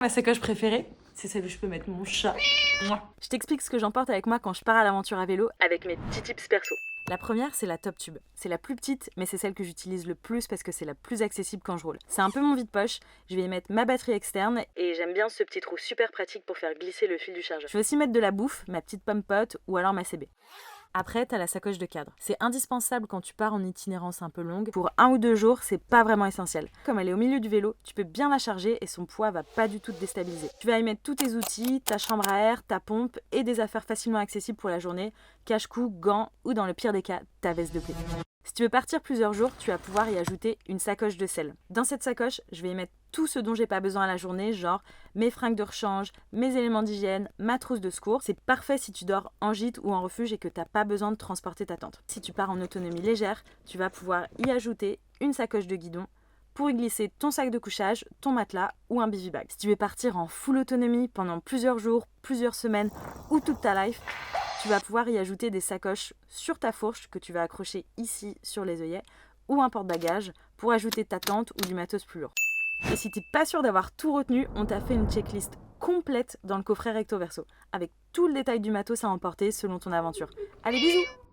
Ma sacoche préférée, c'est celle où je peux mettre mon chat. Mouah. Je t'explique ce que j'emporte avec moi quand je pars à l'aventure à vélo avec mes petits tips perso. La première, c'est la Top Tube. C'est la plus petite, mais c'est celle que j'utilise le plus parce que c'est la plus accessible quand je roule. C'est un peu mon vide-poche, je vais y mettre ma batterie externe et j'aime bien ce petit trou super pratique pour faire glisser le fil du chargeur. Je vais aussi mettre de la bouffe, ma petite pomme pote ou alors ma CB. Après, t'as la sacoche de cadre. C'est indispensable quand tu pars en itinérance un peu longue. Pour 1 ou 2 jours, c'est pas vraiment essentiel. Comme elle est au milieu du vélo, tu peux bien la charger et son poids va pas du tout te déstabiliser. Tu vas y mettre tous tes outils, ta chambre à air, ta pompe et des affaires facilement accessibles pour la journée, cache-cou, gants ou dans le pire des cas, ta veste de pluie. Si tu veux partir plusieurs jours, tu vas pouvoir y ajouter une sacoche de sel. Dans cette sacoche, je vais y mettre tout ce dont j'ai pas besoin à la journée, genre mes fringues de rechange, mes éléments d'hygiène, ma trousse de secours. C'est parfait si tu dors en gîte ou en refuge et que t'as pas besoin de transporter ta tente. Si tu pars en autonomie légère, tu vas pouvoir y ajouter une sacoche de guidon pour y glisser ton sac de couchage, ton matelas ou un bivy bag. Si tu veux partir en full autonomie pendant plusieurs jours, plusieurs semaines ou toute ta life, tu vas pouvoir y ajouter des sacoches sur ta fourche que tu vas accrocher ici sur les œillets ou un porte-bagages pour ajouter ta tente ou du matos plus lourd. Et si t'es pas sûr d'avoir tout retenu, on t'a fait une checklist complète dans le coffret recto verso avec tout le détail du matos à emporter selon ton aventure. Allez, bisous!